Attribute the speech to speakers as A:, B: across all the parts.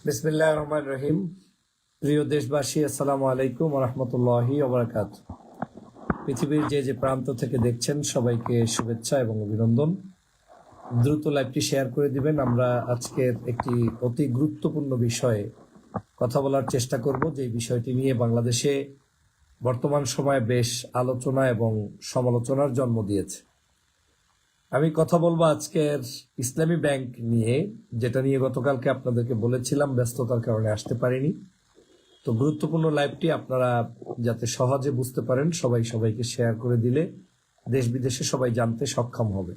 A: বিসমিল্লাহির রহমানির রহিম। প্রিয় দেশবাসী, আসসালামু আলাইকুম ওয়া রাহমাতুল্লাহি ওয়া বারাকাতুহু। পৃথিবীর যে প্রান্ত থেকে দেখছেন সবাইকে শুভেচ্ছা এবং অভিনন্দন। দ্রুত লাইভটি শেয়ার করে দিবেন। আমরা আজকের একটি অতি গুরুত্বপূর্ণ বিষয়ে কথা বলার চেষ্টা করব, যে বিষয়টি নিয়ে বাংলাদেশে বর্তমান সময়ে বেশ আলোচনা এবং সমালোচনার জন্ম দিয়েছে। আমি কথা বলবো আজকের ইসলামী ব্যাংক নিয়ে, যেটা নিয়ে গতকালকে আপনাদেরকে বলেছিলাম, ব্যস্ততার কারণে আসতে পারিনি। তো গুরুত্বপূর্ণ লাইভটি আপনারা যাতে সহজে বুঝতে পারেন, সবাইকে শেয়ার করে দিলে দেশ বিদেশে সবাই জানতে সক্ষম হবে।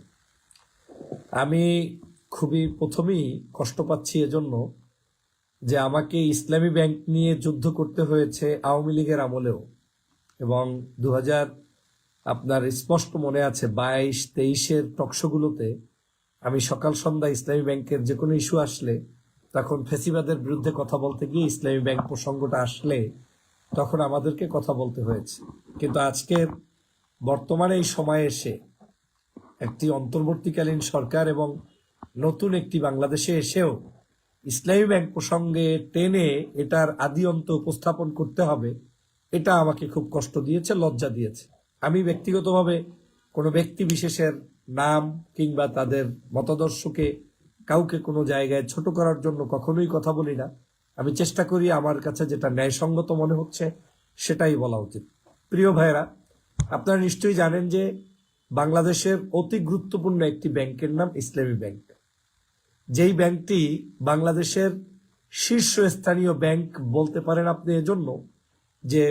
A: আমি খুবই প্রথমেই কষ্ট পাচ্ছি এজন্য যে আমাকে ইসলামী ব্যাংক নিয়ে যুদ্ধ করতে হয়েছে আওয়ামী লীগের আমলেও, এবং আপনার স্পষ্ট মনে আছে 22-23-এর টকশোগুলোতে আমি সকাল সন্ধ্যা ইসলামী ব্যাংকের যে কোনো ইস্যু আসলে, তখন ফেসিবাদের বিরুদ্ধে কথা বলতে গিয়ে ইসলামী ব্যাংক প্রসঙ্গটা আসলে তখন আমাদেরকে কথা বলতে হয়েছে। কিন্তু আজকের বর্তমানে এই সময়ে এসে একটি অন্তর্বর্তীকালীন সরকার এবং নতুন একটি বাংলাদেশে এসেও ইসলামী ব্যাংক প্রসঙ্গে টেনে এটার আদি অন্ত উপস্থাপন করতে হবে, এটা আমাকে খুব কষ্ট দিয়েছে, লজ্জা দিয়েছে। আমি ব্যক্তিগতভাবে কোনো ব্যক্তি বিশেষের নাম কিংবা তাদের মতাদর্শকে কাউকে কোনো জায়গায় ছোট করার জন্য কখনোই কথা বলি না। আমি চেষ্টা করি আমার কাছে যেটা ন্যায়সঙ্গত মনে হচ্ছে সেটাই বলা উচিত। প্রিয় ভাইয়েরা, আপনারা নিশ্চয়ই জানেন যে বাংলাদেশের অতি গুরুত্বপূর্ণ একটি ব্যাংকের নাম ইসলামী ব্যাংক। যেই ব্যাংকটি বাংলাদেশের শীর্ষস্থানীয় ব্যাংক বলতে পারেন আপনি, এজন্য যে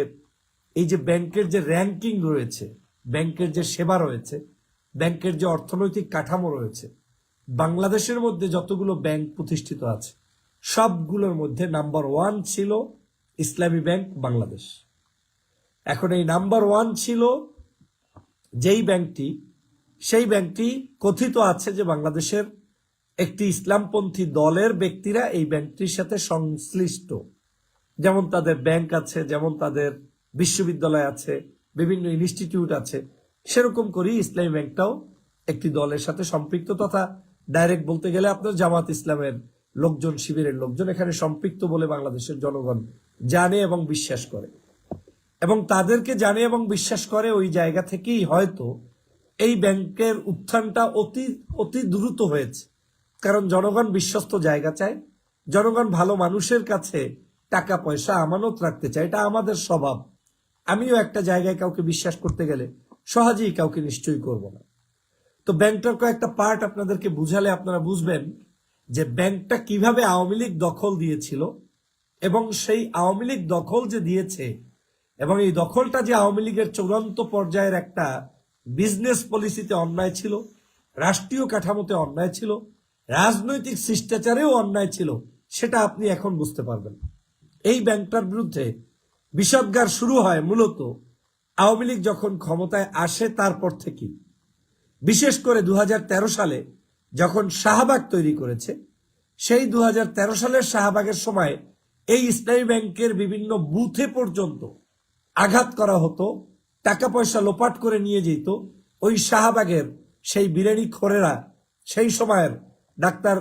A: এই যে ব্যাংকের যে র্যাঙ্কিং রয়েছে, ব্যাংকের যে সেবা রয়েছে, ব্যাংকের যে অর্থনৈতিক কাঠামো রয়েছে, বাংলাদেশের মধ্যে যতগুলো ব্যাংক প্রতিষ্ঠিত আছে সবগুলোর মধ্যে নাম্বার 1 ছিল ইসলামী ব্যাংক বাংলাদেশ। এখন এই নাম্বার 1 ছিল যেই ব্যাংকটি, সেই ব্যাংকটি কথিত আছে যে বাংলাদেশের একটি ইসলামপন্থী দলের ব্যক্তিরা এই ব্যাংকটির সাথে সংশ্লিষ্ট। যেমন তাদের ব্যাংক আছে, যেমন তাদের বিশ্ববিদ্যালয় আছে, বিভিন্ন ইনস্টিটিউট আছে, সেরকম করেই ইসলামী ব্যাংকটাও একটি দলের সাথে সম্পৃক্ত, তথা ডাইরেক্ট বলতে গেলে আপনার জামাত ইসলামের লোকজন, শিবিরের লোকজন এখানে সম্পৃক্ত বলে বাংলাদেশের জনগণ জানে এবং বিশ্বাস করে। এবং তাদেরকে জানে এবং বিশ্বাস করে ওই জায়গা থেকেই হয়তো এই ব্যাংকের উত্থানটা অতি দ্রুত হয়েছে। কারণ জনগণ বিশ্বস্ত জায়গা চায়, জনগণ ভালো মানুষের কাছে টাকা পয়সা আমানত রাখতে চায়, এটা আমাদের স্বভাব। আমিও একটা জায়গায় কাউকে বিশ্বাস করতে গেলে সহজেই কাউকে নিশ্চয়ই করব না। তো ব্যাংকটার কয়েকটা পার্ট আপনাদেরকে বুঝালে আপনারা বুঝবেন যে ব্যাংকটা কিভাবে আওয়ামী লীগ দখল দিয়েছিল, এবং সেই আওয়ামী লীগ দখল যে দিয়েছে এবং এই দখলটা যে আওয়ামী লীগের চূড়ান্ত পর্যায়ের একটা বিজনেস পলিসিতে অন্যায় ছিল, রাষ্ট্রীয় কাঠামোতে অন্যায় ছিল, রাজনৈতিক শিষ্টাচারেও অন্যায় ছিল, সেটা আপনি এখন বুঝতে পারবেন। এই ব্যাংকটার বিরুদ্ধে বিষোদ্গার শুরু হয় মূলত আওয়ামী লীগ যখন ক্ষমতায় আসে তারপর থেকেই। বিশেষ করে 2013 সালে যখন শাহবাগ তৈরি করেছে, সেই 2013 সালের শাহবাগের সময় এই ইসলামী ব্যাংকের বিভিন্ন বুথে পর্যন্ত আঘাত করা হতো, টাকা পয়সা লোপাট করে নিয়ে যেত ওই শাহবাগের সেই বিরিয়ানি খোরেরা। সেই সময়ের ডাক্তার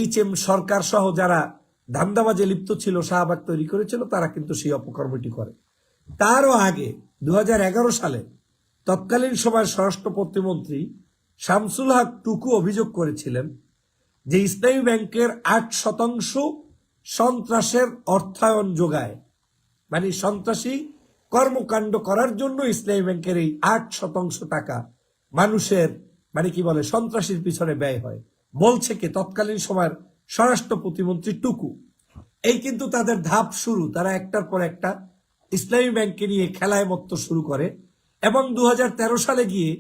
A: HM সরকার সহ যারা ধান্দাবাজে লিপ্ত ছিল, শাহবাগ তৈরি করেছিল, তারা কিন্তু সেই অপকর্মটি করে। তারও আগে 2011 সালে তৎকালীন সময়ের স্বরাষ্ট্র প্রতিমন্ত্রী শামসুল হক টুকু অভিযোগ করেছিলেন যে ইসলামী ব্যাংকের 8% সন্ত্রাসের অর্থায়ন যোগায়, মানে সন্ত্রাসী কর্মকাণ্ড করার জন্য ইসলামী ব্যাংকের এই 8% টাকা মানুষের সন্ত্রাসীর পিছনে ব্যয় হয়। বলছে কি তৎকালীন সময়ের স্বরাষ্ট্র প্রতিমন্ত্রী টুকু। এই কিন্তু তাদের ধাপ শুরু, তারা একটার পর একটা ইসলামী ব্যাংককে নিয়ে খেলায় মত্ত শুরু করে এবং 2013 সালে গিয়ে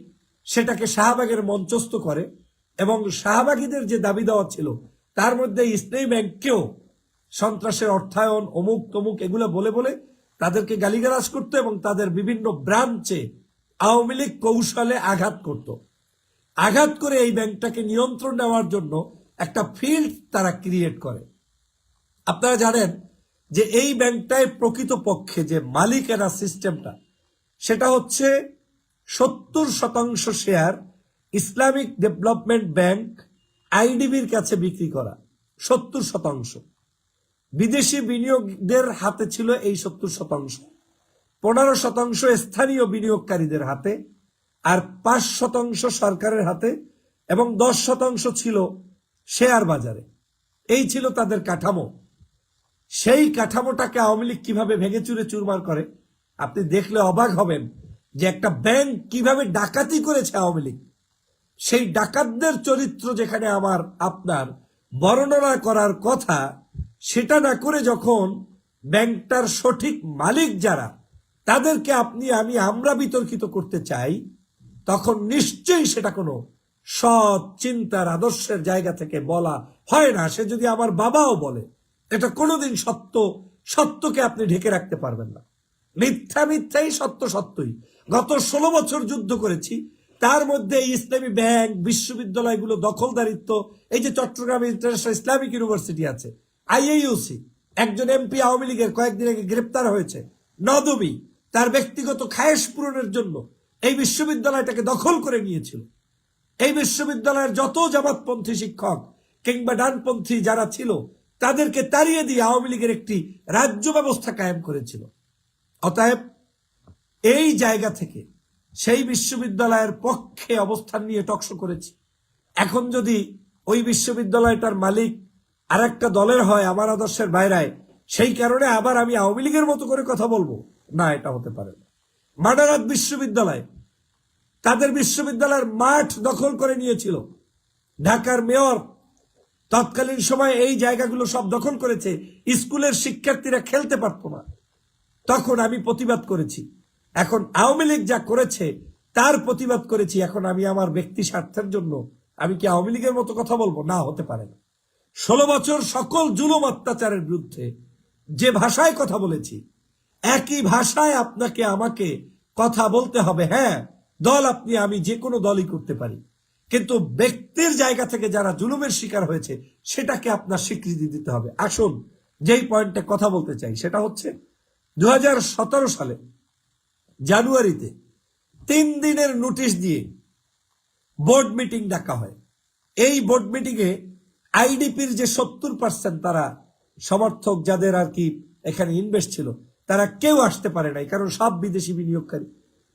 A: সেটাকে শাহবাগের মঞ্চস্থ করে, এবং শাহবাগীদের যে দাবি দেওয়া ছিল তার মধ্যে ইসলামী ব্যাংককেও সন্ত্রাসের অর্থায়ন অমুক তমুক এগুলো বলে বলে তাদেরকে গালিগালাজ করত, এবং তাদের বিভিন্ন ব্রাঞ্চে আওয়ামী লীগ কৌশলে আঘাত করত। আঘাত করে এই ব্যাংকটাকে নিয়ন্ত্রণ নেওয়ার জন্য একটা ফিল্ড তারা ক্রিয়েট করে। আপনারা জানেন যে এই ব্যাংকটায় প্রকৃতপক্ষে যে মালিকেরা সিস্টেমটা, সেটা হচ্ছে 70% শেয়ার ইসলামিক ডেভেলপমেন্ট ব্যাংক IDBর কাছে বিক্রি করা, 70%। বিদেশি বিনিয়োগদের হাতে ছিল এই 70%, 15% স্থানীয় বিনিয়োগকারীদের হাতে, আর 5% সরকারের হাতে, এবং 10% ছিল শেয়ার বাজারে। এই ছিল তাদের কাঠামো। সেই কাঠামোটাকে আওয়ামী লীগ কিভাবে ভেঙে চুরে চুরমার করে আপনি দেখলে অবাক হবেন, যে একটা ব্যাংক কিভাবে ডাকাতি করেছে আওয়ামী লীগ। সেই ডাকাতদের চরিত্র যেখানে আমার আপনার বর্ণনা করার কথা, সেটা না করে যখন ব্যাংকটার সঠিক মালিক যারা, তাদেরকে আমরা বিতর্কিত করতে চাই, তখন নিশ্চয়ই সেটা কোনো সৎ চিন্তার আদর্শের জায়গা থেকে বলা হয় না। সে যদি আমার বাবাও বলে, এটা কোনোদিন সত্যকে আপনি ঢেকে রাখতে পারবেন না। মিথ্যা মিথ্যাই, সত্য সত্যই। গত 16 বছর যুদ্ধ করেছি, তার মধ্যে ইসলামী ব্যাংক, বিশ্ববিদ্যালয়গুলো দখলদারিত্ব, এই যে চট্টগ্রাম ইন্টারন্যাশনাল ইসলামিক ইউনিভার্সিটি আছে, আইএইউসি, একজন এমপি আওয়ামী লীগের কয়েকদিন আগে গ্রেপ্তার হয়েছে, নদবী তার ব্যক্তিগত খায়েশ পূরণের জন্য এই বিশ্ববিদ্যালয়টাকে দখল করে নিয়েছিল। এই বিশ্ববিদ্যালয়ের যত জামাতপন্থী শিক্ষক কিংবা ডানপন্থী যারা ছিল, তাদেরকে তাড়িয়ে দিয়ে আওয়ামী লীগের একটি রাজ্য ব্যবস্থা কায়েম করেছিল। অতএব এই জায়গা থেকে সেই বিশ্ববিদ্যালয়ের পক্ষে অবস্থান নিয়ে টকশো করেছি। এখন যদি ওই বিশ্ববিদ্যালয়টার মালিক আর একটা দলের হয়, আমার আদর্শের বাইরায়, সেই কারণে আবার আমি আওয়ামী লীগের মতো করে কথা বলবো না, এটা হতে পারে না। মাদারাত বিশ্ববিদ্যালয় তাদের বিশ্ববিদ্যালয়ের মাঠ দখল করে নিয়েছিল। ঢাকার মেয়র তৎকালীন সময় এই জায়গাগুলো সব দখল করেছে, স্কুলের শিক্ষার্থীরা খেলতে পারত না। তখন আমি প্রতিবাদ করেছি। এখন আওয়ামী লীগ যা করেছে তার প্রতিবাদ করেছি। এখন আমি আমার ব্যক্তি স্বার্থের জন্য আমি কি আওয়ামী লীগের মতো কথা বলবো? না, হতে পারে না। 16 বছর সকল জুলুম অত্যাচারের বিরুদ্ধে যে ভাষায় কথা বলেছি, একই ভাষায় আপনাকে আমাকে কথা বলতে হবে। হ্যাঁ, দল আমি যে কোনো দলই করতে পারি, কিন্তু ব্যক্তির জায়গা থেকে যারা জুলুমের শিকার হয়েছে সেটাকে আপনার স্বীকৃতি দিতে হবে। আসুন, যেই পয়েন্টে কথা বলতে চাই সেটা হচ্ছে 2017 সালে জানুয়ারিতে 3 দিনের নোটিশ দিয়ে বোর্ড মিটিং ডাকা হয়। এই বোর্ড মিটিংয়ে আইডিপির যে 70% তারা সমর্থক, যাদের আর কি এখানে ইনভেস্ট ছিল, তারা কেউ আসতে পারে নাই, কারণ সব বিদেশি বিনিয়োগকারী।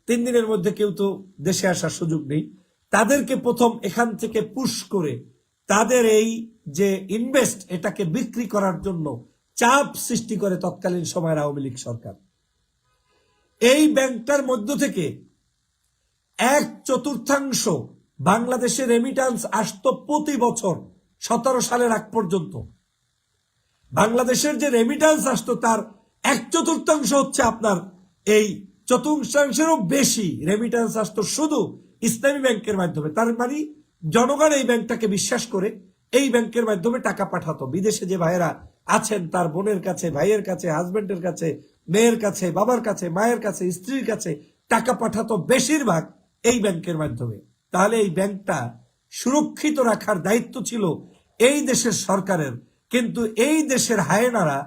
A: 3 দিনের মধ্যে কেউ তো দেশে আসার সুযোগ নেই। তাদেরকে প্রথম এখান থেকে পুশ করে তাদের এই যে ইনভেস্ট, এটাকে বিক্রি করার জন্য চাপ সৃষ্টি করে তৎকালীন সময়ের আওয়ামী লীগ সরকার। এই ব্যাংকটার মধ্য থেকে 1/4 বাংলাদেশের রেমিটান্স আসতো প্রতি বছর। 17 সালের আগ পর্যন্ত বাংলাদেশের যে রেমিটান্স আসতো তার 1/4 হচ্ছে আপনার এই 1/4-এরও বেশি রেমিটান্স আসতো শুধু ইসলামী ব্যাংকের মাধ্যমে। তার মানে জনগণ এই ব্যাংকটাকে বিশ্বাস করে এই ব্যাংকের মাধ্যমে টাকা পাঠাতো। বিদেশে যে ভাইয়েরা আছেন, তার বোনের কাছে, ভাইয়ের কাছে, হাজবেন্ডের কাছে, মেয়ের কাছে, বাবার কাছে, মায়ের কাছে, স্ত্রীর কাছে টাকা পাঠাতো বেশিরভাগ এই ব্যাংকের মাধ্যমে। তাহলে এই ব্যাংকটা সুরক্ষিত রাখার দায়িত্ব ছিল এই দেশের সরকারের। কিন্তু এই দেশের হায়েনারা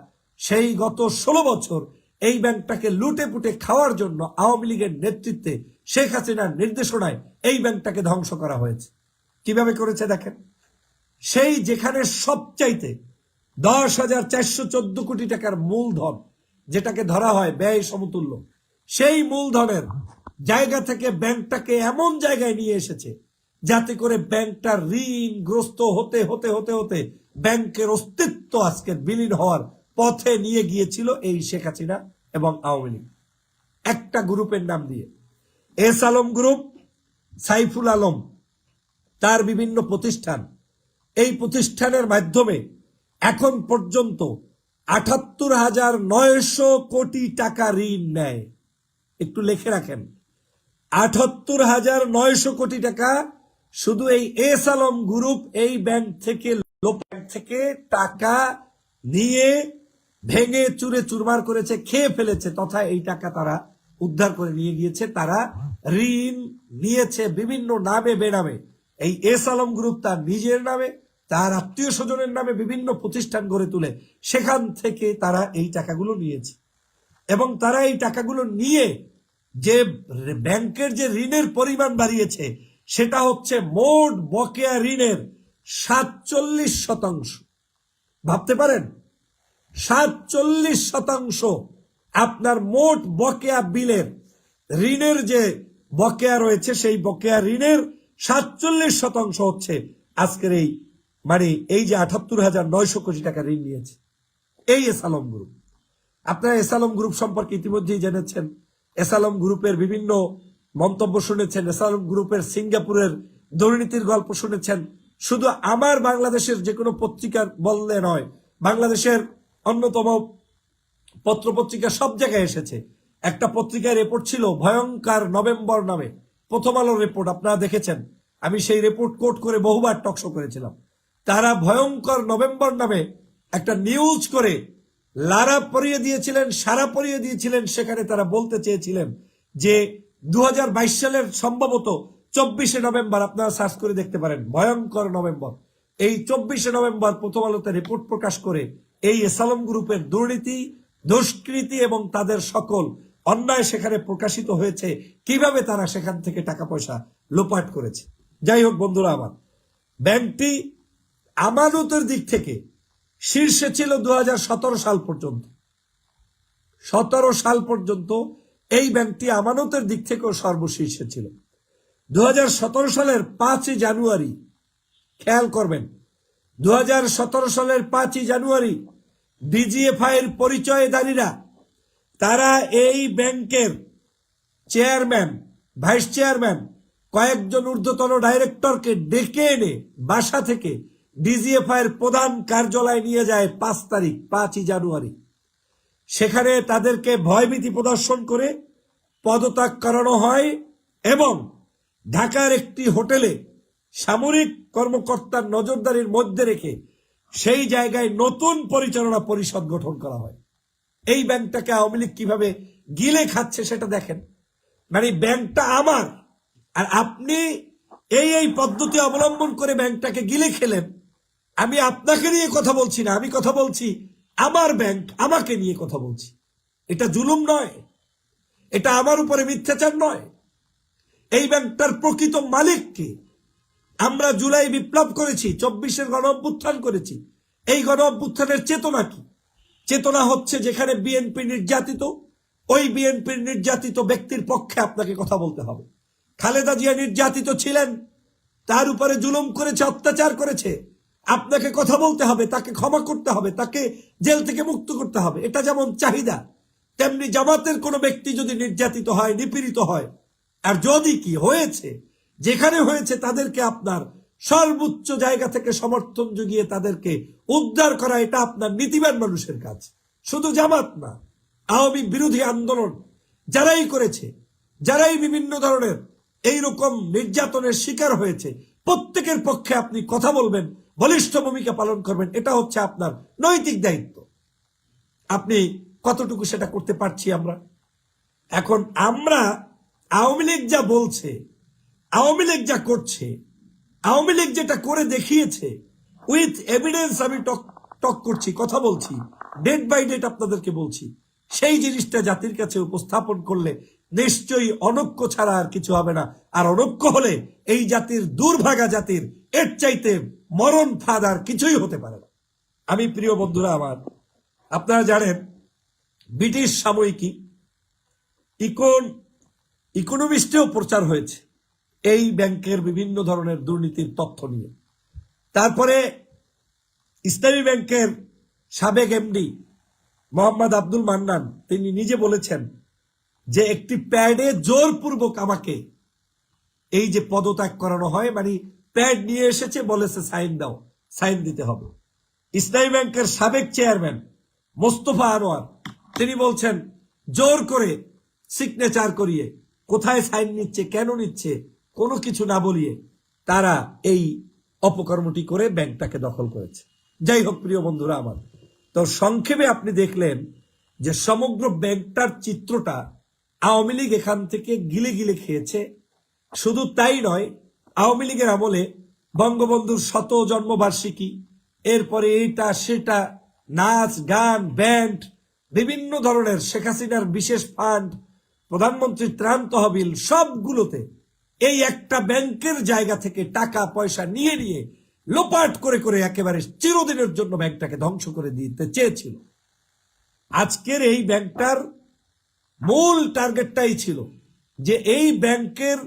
A: সেই গত 16 বছর এই ব্যাংকটাকে লুটে পুটে খাওয়ার জন্য আওয়ামী লীগের নেতৃত্বে, শেখ হাসিনার নির্দেশনায় এই ব্যাংকটাকে ধ্বংস করা হয়েছে। কিভাবে করেছে দেখেন। সেই যেখানে সবচাইতে 10,414 কোটি টাকার মূলধন, যেটাকে ধরা হয় ব্যয় সমতুল্য, সেই মূলধনের জায়গা থেকে ব্যাংকটাকে এমন জায়গায় নিয়ে এসেছে যাতে করে ব্যাংকটা ঋণগ্রস্ত হতে হতে হতে হতে ব্যাংকের অস্তিত্ব আজকে বিলীন হওয়ার পথে নিয়ে গিয়েছিল এই শেখ হাসিনা এবং আওয়ামী লীগ। একটা গ্রুপের নাম দিয়ে, এস আলম গ্রুপ, সাইফুল আলম, তার বিভিন্ন প্রতিষ্ঠান, এই প্রতিষ্ঠানের মাধ্যমে এখন পর্যন্ত 78,900 কোটি টাকা ঋণ নেয়। একটু লিখে রাখেন, 78,900 কোটি টাকা শুধু এই এস আলম গ্রুপ এই ব্যাংক থেকে টাকা নিয়ে ভেঙে চুরে চুরমার করেছে, খেয়ে ফেলেছে, তথা এই টাকা তারা উদ্ধার করে নিয়ে গিয়েছে। তারা ঋণ নিয়েছে বিভিন্ন নামে বেনামে। এই এস আলম গ্রুপ তার নিজের নামে, তার আত্মীয় স্বজনের নামে বিভিন্ন প্রতিষ্ঠান গড়ে তুলে সেখান থেকে তারা এই টাকাগুলো নিয়েছে। এবং তারা এই টাকাগুলো নিয়ে যে ব্যাংকের যে ঋণের পরিমাণ বাড়িয়েছে, সেটা হচ্ছে মোট বকেয়া ঋণের 47%। ভাবতে পারেন? 47% আপনার মোট বকেয়া বিলের ঋণের যে বকেয়া রয়েছে সেই বকেয়া ঋণের 47% হচ্ছে আজকের এই যে ৭৮,৯০০ কোটি টাকা ঋণ নিয়েছে এই এসালম গ্রুপ। আপনারা এসালম গ্রুপ সম্পর্কে ইতিমধ্যেই জেনেছেন, এসালম গ্রুপের বিভিন্ন মন্তব্য শুনেছেন, এসালম গ্রুপের সিঙ্গাপুরের দুর্নীতির গল্প শুনেছেন। শুধু আমার বাংলাদেশের যে কোনো পত্রিকার বললে নয়, বাংলাদেশের অন্যতম পত্রপত্রিকা সব জায়গায় এসেছে। একটা পত্রিকায় রিপোর্ট ছিল ভয়ঙ্কর নভেম্বর নামে, প্রথম আলোর রিপোর্ট, আপনারা দেখেছেন। আমি সেই রিপোর্ট কোট করে বহুবার টকশো করেছিলাম। তারা ভয়ঙ্কর নভেম্বর নামে একটা নিউজ করে লারা পরিয়ে দিয়েছিলেন, সারা পরিয়ে দিয়েছিলেন। সেখানে তারা বলতে চেয়েছিলেন যে 2022 সালের সম্ভবত 24শে নভেম্বর, আপনারা সার্চ করে দেখতে পারেন, ভয়ঙ্কর নভেম্বর। এই 24শে নভেম্বর প্রথম আলোতে রিপোর্ট প্রকাশ করে এই এসালম গ্রুপের দুর্নীতি, দুষ্কৃতি এবং তাদের সকল অন্যায় সেখানে প্রকাশিত হয়েছে, কিভাবে তারা সেখান থেকে টাকা পয়সা লোপাট করেছে। যাই হোক বন্ধুরা আমার, ব্যাংকটি আমানতের দিক থেকে শীর্ষে ছিল 2017 সাল পর্যন্ত। 17 সাল পর্যন্ত এই ব্যাংকটি আমানতের দিক থেকেও সর্বশীর্ষে ছিল। 2017 সালের 5 জানুয়ারি, খেয়াল করবেন, 2017 সালের 5 জানুয়ারি ডিজিএফআই এর পরিচয়ধারীরা তারা এই ব্যাংকের চেয়ারম্যান, ভাইস চেয়ারম্যান, কয়েকজন ঊর্ধ্বতন ডাইরেক্টরকে ডেকে এনে বাসা থেকে ডিজিএফআই এর প্রধান কার্যালয়ে নিয়ে যায় 5 জানুয়ারি। সেখানে তাদেরকে ভয়ভীতি প্রদর্শন করে পদত্যাগ করানো হয় এবং ঢাকার একটি হোটেলে সামরিক কর্মকর্তার নজরদারির মধ্যে রেখে সেই জায়গায় নতুন পরিচালনা পরিষদ গঠন করা হয়। এই ব্যাংকটাকে আওয়ামী লীগ কিভাবে গিলে খাচ্ছে সেটা দেখেন। মানে ব্যাংকটা আমার, আর আপনি এই পদ্ধতি অবলম্বন করে ব্যাংকটাকে গিলে খেলেন। আমি আপনাকে নিয়ে কথা বলছি না, আমি কথা বলছি আমার ব্যাংক, আমাকে নিয়ে কথা বলছি। এটা জুলুম নয়, এটা আমার উপরে মিথ্যাচার নয়। এই ব্যাংকটার প্রকৃত মালিক কে? আমরা জুলাই বিপ্লব করেছি, 24-এর গণ অভ্যুত্থান করেছি। এই গণ অভ্যুত্থানের চেতনা কি? চেতনা হচ্ছে যেখানে বিএনপি নির্যাতিত, ওই বিএনপির নির্যাতিত ব্যক্তির পক্ষে আপনাকে কথা বলতে হবে। খালেদা জিয়া নির্যাতিত ছিলেন, তার উপরে জুলুম করেছে, অত্যাচার করেছে, আপনাকে কথা বলতে হবে, তাকে ক্ষমা করতে হবে, তাকে জেল থেকে মুক্ত করতে হবে। এটা যেমন চাহিদা, তেমনি জামাতের কোনো ব্যক্তি যদি নির্যাতিত হয়, নিপীড়িত হয়, আর যদি কি হয়েছে, যেখানে হয়েছে তাদেরকে আপনার সর্বোচ্চ জায়গা থেকে সমর্থন জুগিয়ে তাদেরকে উদ্ধার করা, এটা আপনার নীতিবান মানুষের কাজ। শুধু জামাত না, আওয়ামী বিরোধী আন্দোলন যারাই করেছে, যারাই বিভিন্ন ধরনের এইরকম নির্যাতনের শিকার হয়েছে, প্রত্যেকের পক্ষে আপনি কথা বলবেন, বলিষ্ঠ ভূমিকা পালন করবেন। এটা হচ্ছে আপনার নৈতিক দায়িত্ব। আপনি কতটুকু সেটা করতে পারছি আমরা? এখন আমরা আওয়ামী লীগ যা বলছে, আওয়ামী লীগ যা করছে, আওয়ামী লীগ যেটা করে দেখিয়েছে, উইথ এভিডেন্স আমি টক করছি, কথা বলছি, ডেট বাই ডেট আপনাদেরকে বলছি। সেই জিনিসটা জাতির কাছে উপস্থাপন করলে নিশ্চয়ই অনৈক্য ছাড়া আর কিছু হবে না। আর অনৈক্য হলে এই জাতির, দুর্ভাগা জাতির, এর চাইতে মরণ ফাঁদ আর কিছুই হতে পারে না। আমি প্রিয় বন্ধুরা আমার, আপনারা জানেন ব্রিটিশ সাময়িকী ইকোনমিস্টেও প্রচার হয়েছে এই ব্যাংকের বিভিন্ন ধরনের দুর্নীতির তথ্য নিয়ে। তারপরে ইসলামী ব্যাংকের সাবেক এমডি মোহাম্মদ আব্দুল মান্নান তিনি নিজে বলেছেন যে একটি প্যাডে জোরপূর্বক আমাকে এই যে পদত্যাগ করানো হয়, মানে প্যাড নিয়ে এসেছে, বলেছে সাইন দাও, সাইন দিতে হবে। ইসলামী ব্যাংকের সাবেক চেয়ারম্যান মোস্তফা আনোয়ার তিনি বলছেন জোর করে সিগনেচার করিয়ে, কোথায় সাইন নিচ্ছে, কেন নিচ্ছে, কোনো কিছু না বলিয়ে তারা এই অপকর্মটি করে ব্যাংকটাকে দখল করেছে। যাই হোক প্রিয় বন্ধুরা আমার, তো সংক্ষেপে আপনি দেখলেন যে সমগ্র ব্যাংকটার চিত্রটা আওয়ামী লীগ এখান থেকে গিলে গিলে খেয়েছে। শুধু তাই নয়, আওয়ামী লীগের আমলে বঙ্গবন্ধুর 100 জন্মবার্ষিকী, এরপরে এইটা সেটা, নাচ গান, ব্যান্ড, বিভিন্ন ধরনের শেখ হাসিনার বিশেষ ফান্ড, প্রধানমন্ত্রীর ত্রাণ তহবিল, সবগুলোতে এই একটা ব্যাংকের জায়গা থেকে টাকা পয়সা নিয়ে লোপাট করে করে একেবারে চিরদিনের জন্য ব্যাংকটাকে ধ্বংস করে দিতে চেয়েছিল। আজকের এই ব্যাংকটার মূল টার্গেটটাই ছিল যে এই ব্যাংকের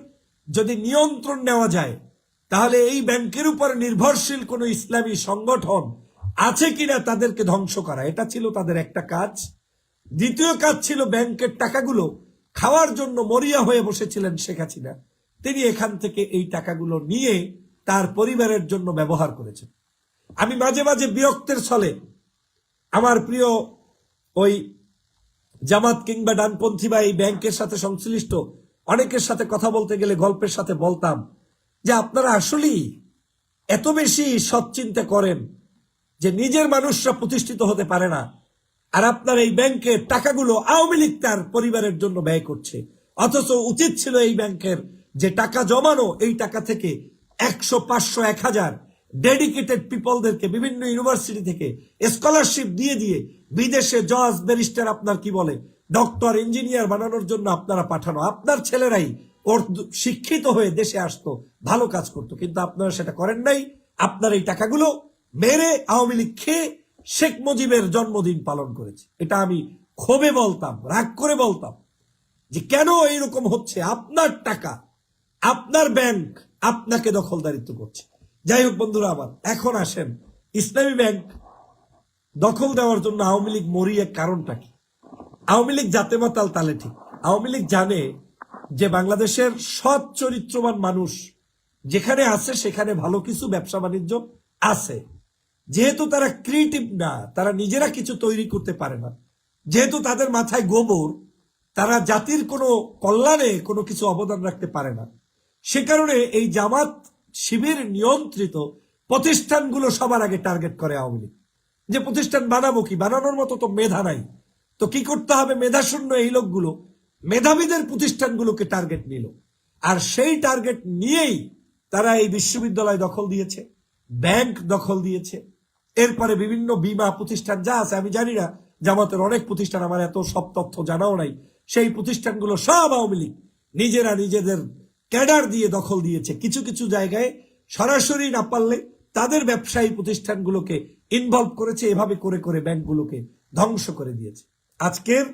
A: যদি নিয়ন্ত্রণ নেওয়া যায় তাহলে এই ব্যাংকের উপর নির্ভরশীল কোন ইসলামী সংগঠন আছে কিনা তাদেরকে ধ্বংস করা। এটা ছিল তাদের একটা কাজ। দ্বিতীয় কাজ ছিল ব্যাংকের টাকাগুলো খাওয়ার জন্য মরিয়া হয়ে বসেছিলেন শেখ হাসিনা, তিনি এখান থেকে এই টাকাগুলো নিয়ে তার পরিবারের জন্য ব্যবহার করেছেন। আমি মাঝে মাঝে বিরক্তের ছলে আমার প্রিয় ওই জামাত কিংবা ডানপন্থী বা এই ব্যাংকের সাথে সংশ্লিষ্ট অনেকের সাথে কথা বলতে গেলে গল্পের সাথে বলতাম যে আপনারা আসলেই এত বেশি সৎ চিন্তা করেন যে নিজের মানুষরা প্রতিষ্ঠিত হতে পারে না, আর আপনার এই ব্যাংকের টাকাগুলো আওয়ামী লীগ তার পরিবারের জন্য ব্যয় করছে। অথচ উচিত ছিল এই ব্যাংকের যে টাকা জমানো, এই টাকা থেকে 100, 500, 1000 ডেডিকেটেড পিপলদেরকে বিভিন্ন ইউনিভার্সিটি থেকে স্কলারশিপ দিয়ে দিয়ে বিদেশে জজ, ব্যারিস্টার, আপনার কি বলে ডক্টর, ইঞ্জিনিয়ার বানানোর জন্য আপনারা পাঠানো। আপনার ছেলেরাই শিক্ষিত হয়ে দেশে আসতো, ভালো কাজ করতো, কিন্তু আপনারা সেটা করেন নাই। আপনার এই টাকাগুলো মেরে আওয়ামী লীগ খেয়ে শেখ মুজিবের জন্মদিন পালন করেছে। এটা আমি ক্ষোভে বলতাম, রাগ করে বলতাম যে কেন এইরকম হচ্ছে। আপনার টাকা, আপনার ব্যাংক আপনাকে দখলদারিত্ব করছে। যাই হোক বন্ধুরা আমার, এখন আসেন ইসলামী ব্যাংক দখল দেওয়ার জন্য আওয়ামী লীগ মরিয়ে কারণটা কি। আওয়ামী লীগ জাতে মাতাল তালে ঠিক। আওয়ামী লীগ জানে যে বাংলাদেশের সৎ চরিত্রবান মানুষ যেখানে আছে সেখানে ভালো কিছু ব্যবসা বাণিজ্য আছে। যেহেতু তারা ক্রিয়েটিভ না, তারা নিজেরা কিছু তৈরি করতে পারে না, যেহেতু তাদের মাথায় গোবর, তারা জাতির কোনো কল্যাণে কোনো কিছু অবদান রাখতে পারে না, সে কারণে এই জামাত শিবির নিয়ন্ত্রিত প্রতিষ্ঠানগুলো সবার আগে টার্গেট করে আওয়ামী লীগ। যে প্রতিষ্ঠান বানাবো কি, বানানোর মতো তো মেধা নাই, তো কি করতে হবে, মেধাশূন্য এই লোকগুলো মেধাবীদের প্রতিষ্ঠানগুলোকে টার্গেট নিল। আর সেই টার্গেট নিয়েই তারা এই বিশ্ববিদ্যালয় দখল দিয়েছে, ব্যাংক দখল দিয়েছে, এরপরে বিভিন্ন বীমা প্রতিষ্ঠান যা আছে, আমি জানি না, জামাতের অনেক প্রতিষ্ঠান, আমার এত সব তথ্য জানাও নাই, সেই প্রতিষ্ঠানগুলো সব আওয়ামী লীগ নিজেরা নিজেদের ক্যাডার দিয়ে দখল দিয়েছে। কিছু কিছু জায়গায় সরাসরি না পারলে তাদের ব্যবসায়ী প্রতিষ্ঠানগুলোকে ইনভলভ করেছে। এভাবে করে করে ব্যাংকগুলোকে ধ্বংস করে দিয়েছে। আজকের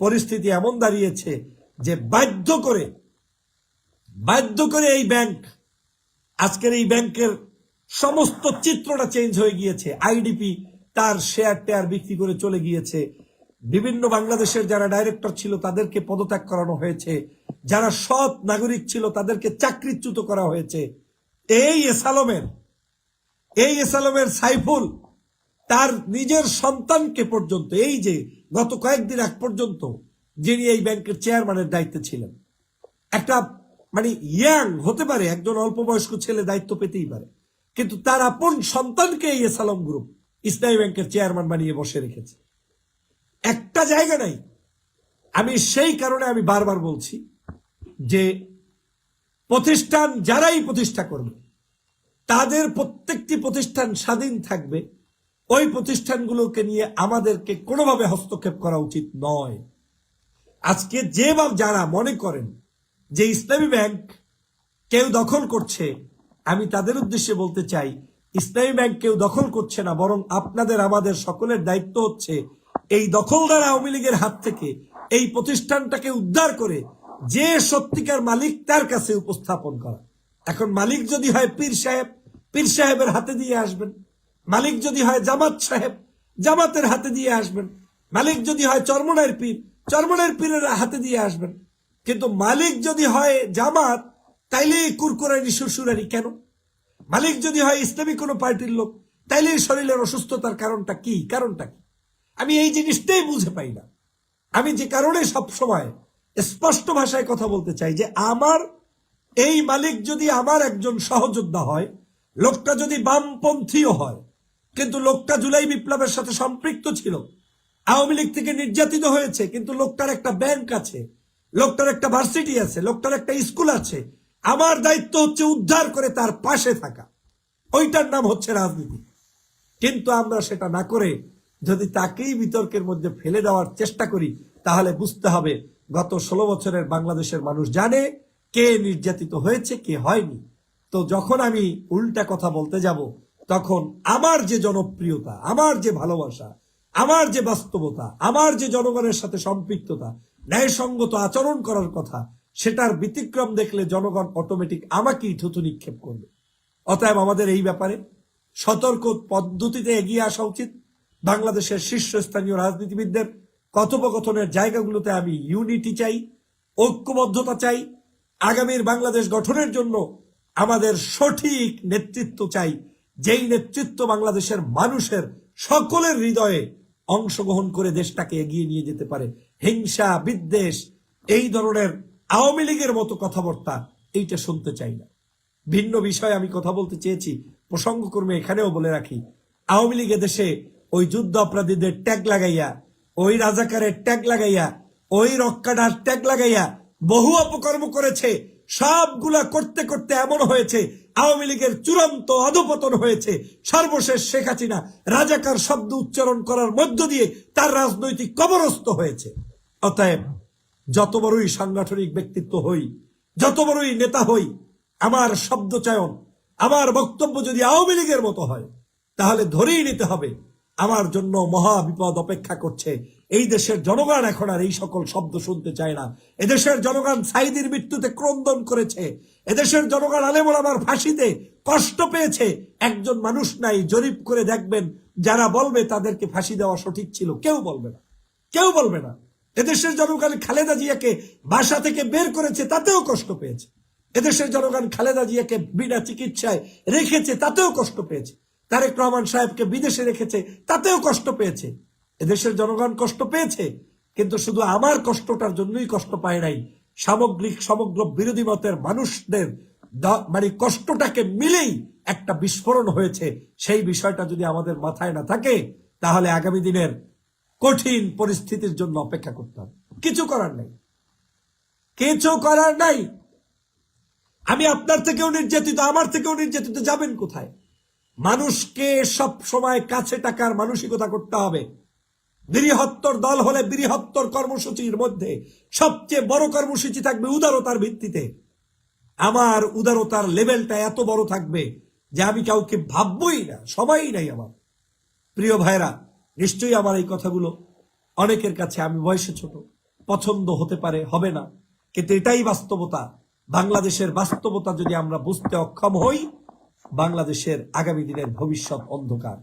A: পরিস্থিতি এমন দাঁড়িয়েছে যে বাধ্য করে এই ব্যাংক, আজকের এই ব্যাংকের সমস্ত চিত্রটা চেঞ্জ হয়ে গিয়েছে। আইডিপি তার শেয়ার টেয়ার বিক্রি করে চলে গিয়েছে। বিভিন্ন বাংলাদেশের যারা ডাইরেক্টর ছিল তাদেরকে পদত্যাগ করানো হয়েছে, যারা সৎ নাগরিক ছিল তাদেরকে চাকরিচ্যুত করা হয়েছে। এই এসালমের সাইফুল তার নিজের সন্তানকে পর্যন্ত, এই যে গত কয়েকদিন আগ পর্যন্ত যিনি এই ব্যাংকের চেয়ারম্যানের দায়িত্বে ছিলেন, একটা মানে ইয়াং হতে পারে, একজন অল্প বয়স্ক ছেলে দায়িত্ব পেতেই পারে, কিন্তু তার আপন সন্তানকে এই এসালম গ্রুপ ইসলামী ব্যাংকের চেয়ারম্যান বানিয়ে বসে রেখেছে। একটা জায়গা নাই। আমি সেই কারণে আমি বারবার বলছি যে প্রতিষ্ঠান যারাই প্রতিষ্ঠা করবে তাদের প্রত্যেকটি প্রতিষ্ঠান স্বাধীন থাকবে। ওই প্রতিষ্ঠানগুলোকে নিয়ে আমাদেরকে কোনোভাবে হস্তক্ষেপ করা উচিত নয়। আজকে যারা মনে করেন যে ইসলামী ব্যাংক কেউ দখল করছে, আমি তাদের উদ্দেশ্যে বলতে চাই, ইসলামী ব্যাংক কেউ দখল করছে না, বরং আপনাদের আমাদের সকলের দায়িত্ব হচ্ছে এই দখলদার আওয়ামী লীগের হাত থেকে এই প্রতিষ্ঠানটাকে উদ্ধার করে যে সত্যিকার মালিক তার কাছে উপস্থাপন করা। এখন মালিক যদি হয় পীর সাহেব, পীর সাহেবের হাতে দিয়ে আসবেন। মালিক যদি হয় জামাত সাহেব, জামাতের হাতে দিয়ে আসবেন। মালিক যদি হয় চরমনায়ের পীর, চরমনায়ের পীরের হাতে দিয়ে আসবেন। কিন্তু মালিক যদি হয় জামাত, তাইলে কুরকুরানি শ্বশুরানি কেন? মালিক যদি হয় ইসলামী কোনো পার্টির লোক, তাইলে শরীরের অসুস্থতার কারণটা কি? আমি এই জিনিসটাই বুঝে পাই না। আমি যে কারণে সবসময় স্পষ্ট ভাষায় কথা বলতে চাই যে আমার এই মালিক যদি আমার একজন সহযোদ্ধা হয়, লোকটা যদি বামপন্থীও হয়, কিন্তু লোকটা জুলাই বিপ্লবের সাথে সম্পৃক্ত ছিল, আওয়ামী লীগ থেকে নির্যাতিত হয়েছে, কিন্তু লোকটার একটা ব্যাংক আছে, লোকটার একটা ভার্সিটি আছে, লোকটার একটা স্কুল আছে, আমার দায়িত্ব হচ্ছে উদ্ধার করে তার পাশে থাকা। ওইটার নাম হচ্ছে রাজনীতি। কিন্তু আমরা সেটা না করে যদি তাকেই বিতর্কের মধ্যে ফেলে দেওয়ার চেষ্টা করি, তাহলে বুঝতে হবে গত 16 বছরের বাংলাদেশের মানুষ জানে কে নির্যাতিত হয়েছে, কে হয়নি। তো যখন আমি উল্টা কথা বলতে যাব, তখন আমার যে জনপ্রিয়তা, আমার যে ভালোবাসা, আমার যে বাস্তবতা, আমার যে জনগণের সাথে সম্পৃক্ততা, ন্যায়সঙ্গত আচরণ করার কথা, সেটার ব্যতিক্রম দেখলে জনগণ অটোমেটিক আমাকেই থুতু নিক্ষেপ করবে। অতএব আমাদের এই ব্যাপারে সতর্ক পদ্ধতিতে এগিয়ে আসা উচিত। বাংলাদেশের শীর্ষস্থানীয় রাজনীতিবিদদের কথোপকথনের জায়গাগুলোতে আমি ইউনিটি চাই, ঐক্যবদ্ধতা চাই। আগামীর বাংলাদেশ গঠনের জন্য আমাদের সঠিক নেতৃত্ব চাই, যেই নেতৃত্ব বাংলাদেশের মানুষের সকলের হৃদয়ে অংশগ্রহণ করে দেশটাকে এগিয়ে নিয়ে যেতে পারে। হিংসা, বিদ্বেষ, এই ধরনের আওয়ামী লীগের মতো কথাবার্তা এইটা শুনতে চাই না। ভিন্ন বিষয়ে আমি কথা বলতে চেয়েছি, প্রসঙ্গক্রমে এখানেও বলে রাখি, আওয়ামী লীগ দেশে ওই যুদ্ধ অপরাধীদের ট্যাগ লাগাইয়া, ওই রাজাকারের ট্যাগ লাগাইয়া, ওই রক্কাডার ট্যাগ লাগাইয়া বহু অপকর্ম করেছে। সবগুলা করতে করতে এমন হয়েছে আওয়ামী লীগের চূড়ান্ত অধপতন হয়েছে। সর্বশেষ শেখ হাসিনা রাজাকার শব্দ উচ্চারণ করার মধ্য দিয়ে তার রাজনৈতিক কবরস্থ হয়েছে। অতএব যত বড়ই সাংগঠনিক ব্যক্তিত্ব হই, যত বড়ই নেতা হই, আমার শব্দ চয়ন, আমার বক্তব্য যদি আওয়ামী লীগের মতো হয়, তাহলে ধরেই নিতে হবে আমার জন্য মহা বিপদ অপেক্ষা করছে। এই দেশের জনগণ এখন আর এই সকল শব্দ শুনতে চায় না। এদেশের জনগণ সাইদির মৃত্যুতে ক্রন্দন করেছে। এদেশের জনগণ আলেম ওলামার ফাঁসিতে কষ্ট পেয়েছে। একজন মানুষ নাই, জরিপ করে দেখবেন, যারা বলবে তাদেরকে ফাঁসি দেওয়া সঠিক ছিল, কেউ বলবে না, কেউ বলবে না। এদেশের জনগণ খালেদা জিয়াকে বাসা থেকে বের করেছে, তাতেও কষ্ট পেয়েছে। এদেশের জনগণ খালেদা জিয়াকে বিনা চিকিৎসায় রেখেছে, তাতেও কষ্ট পেয়েছে। তারেক রহমান সাহেবকে বিদেশে রেখেছে, তাতেও কষ্ট পেয়েছে। এদেশের জনগণ কষ্ট পেয়েছে, কিন্তু শুধু আমার কষ্টটার জন্যই কষ্ট পায় নাই, সামগ্রিক সমগ্র বিরোধী মতের মানুষদের মানে কষ্টটাকে মিলেই একটা বিস্ফোরণ হয়েছে। সেই বিষয়টা যদি আমাদের মাথায় না থাকে, তাহলে আগামী দিনের কঠিন পরিস্থিতির জন্য অপেক্ষা করতে হবে। কিছু করার নাই, কিছু করার নাই। আমি আপনার থেকেও নির্যাতিত, আমার থেকেও নির্যাতিত, যাবেন কোথায়? মানুষকে সব সময় কাছে টাকার মানসিকতা করতে হবে। বৃহত্তর দল হলে বৃহত্তর কর্মসূচির মধ্যে সবচেয়ে বড় কর্মসূচি থাকবে উদারতার ভিত্তিতে। আমার উদারতার লেভেলটা এত বড় থাকবে যে আমি কাউকে ভাববই না, সবাই নাই আমার। প্রিয় ভাইরা, নিশ্চয়ই আমার এই কথাগুলো অনেকের কাছে, আমি বয়সে ছোট, পছন্দ হতে পারে, হবে না, কিন্তু এটাই বাস্তবতা। বাংলাদেশের বাস্তবতা যদি আমরা বুঝতে অক্ষম হই, বাংলাদেশের আগামী দিনের ভবিষ্যৎ অন্ধকার।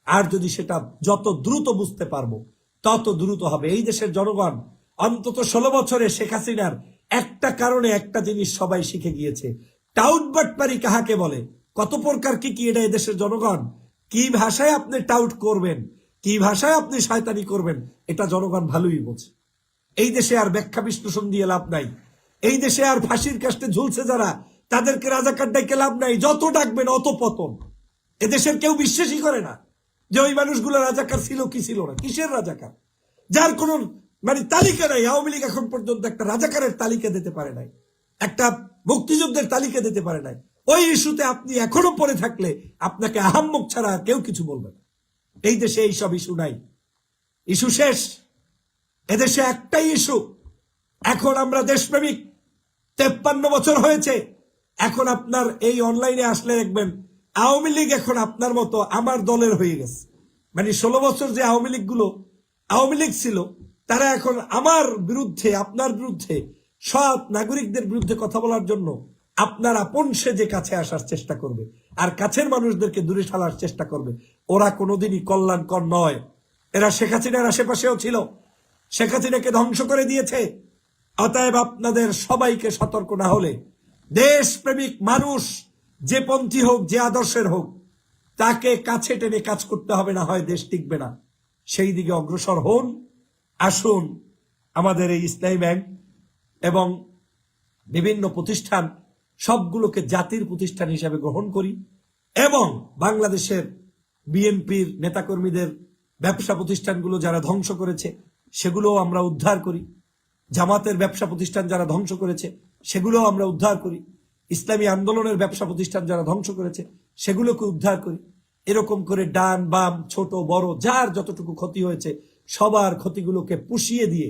A: আর যদি সেটা যত দ্রুত বুঝতে পারবো, তত দ্রুত হবে। এই দেশের জনগণ অন্তত 16 বছরে শেখ হাসিনার একটা কারণে একটা জিনিস সবাই শিখে গিয়েছে, টাউট বাটপারি কাহাকে বলে, কত প্রকার কি কি, এটা এদেশের জনগণ কি ভাষায় আপনি টাউট করবেন, কি ভাষায় আপনি শয়তানি করবেন, এটা জনগণ ভালোই বোঝে। এই দেশে আর ব্যাখ্যা বিশ্লেষণ দিয়ে লাভ নাই। এই দেশে আর ফাঁসির কাস্টে ঝুলছে যারা, তাদেরকে রাজাকার ডাইকে লাভ নাই। যত ডাকবেন অত পতন। এদেশের কেউ বিশ্বাসই করে না যে ওই মানুষগুলো রাজাকার ছিল কি ছিল না। কিসের রাজাকার? যার কোন মানে তালিকা নাই। আওয়ামী লীগ এখন পর্যন্ত একটা রাজাকারের তালিকা দিতে পারে নাই, একটা মুক্তিযুদ্ধের তালিকা দিতে পারে নাই। ওই ইস্যুতে আপনি এখনো পড়ে থাকলে আপনাকে আহাম্মক ছাড়া কেউ কিছু বলবে না। এই দেশে এইসব ইস্যু নাই, ইস্যু শেষ। এদেশে একটাই ইস্যু, এখন আমরা দেশপ্রেমিক। 53 বছর হয়েছে। এখন আপনার এই অনলাইনে আসলে দেখবেন আওয়ামী লীগ এখন আপনার মতো আমার দলের হয়ে গেছে। মানে 16 বছর যে আওয়ামী লীগ গুলো আওয়ামী লীগ ছিল, তারা এখন আমার বিরুদ্ধে, আপনার বিরুদ্ধে, সৎ নাগরিকদের বিরুদ্ধে কথা বলার জন্য আপনার আপন সেজে কাছে আসার চেষ্টা করবে, আর কাছের মানুষদেরকে দূরে ঠালার চেষ্টা করবে। ওরা কোনোদিনই কল্যাণকর নয়। এরা শেখ হাসিনার আশেপাশেও ছিল, শেখ হাসিনাকে ধ্বংস করে দিয়েছে। অতএব আপনাদের সবাইকে সতর্ক না হলে, দেশপ্রেমিক মানুষ যে পন্থী হোক, যে আদর্শের হোক, তাকে কাছে টেনে কাজ করতে হবে, না হয় দেশ টিকবে না। সেই দিকে অগ্রসর হন। আসুন আমাদের এই ইসলামী ব্যাংক এবং বিভিন্ন প্রতিষ্ঠান সবগুলোকে জাতির প্রতিষ্ঠান হিসাবে গ্রহণ করি, এবং বাংলাদেশের বিএনপির নেতাকর্মীদের ব্যবসা প্রতিষ্ঠানগুলো যারা ধ্বংস করেছে সেগুলোও আমরা উদ্ধার করি। জামাতের ব্যবসা প্রতিষ্ঠান যারা ধ্বংস করেছে সেগুলোও আমরা উদ্ধার করি। ইসলামী আন্দোলনের ব্যবসা প্রতিষ্ঠান যারা ধ্বংস করেছে সেগুলোকে উদ্ধার করি। এরকম করে ডান বাম ছোট বড় যার যতটুকু ক্ষতি হয়েছে সবার ক্ষতিগুলোকে পুষিয়ে দিয়ে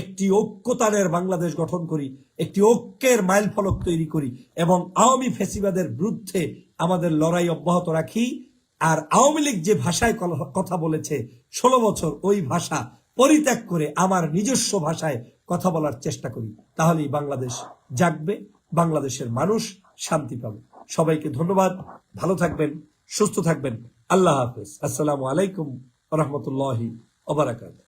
A: একটি ঐক্যতানের বাংলাদেশ গঠন করি, একটি ঐক্যের মাইল ফলক তৈরি করি এবং আওয়ামী ফ্যাসিবাদের বিরুদ্ধে আমাদের লড়াই অব্যাহত রাখি। আর আওয়ামী লীগ যে ভাষায় কথা বলেছে 16 বছর, ওই ভাষা পরিত্যাগ করে আমার নিজস্ব ভাষায় কথা বলার চেষ্টা করি, তাহলেই বাংলাদেশ জাগবে, বাংলাদেশের মানুষ শান্তি পাবে। সবাইকে ধন্যবাদ, ভালো থাকবেন, সুস্থ থাকবেন। আল্লাহ হাফেজ। আসসালামু আলাইকুম ওয়া রাহমাতুল্লাহি ওয়া বারাকাতুহু।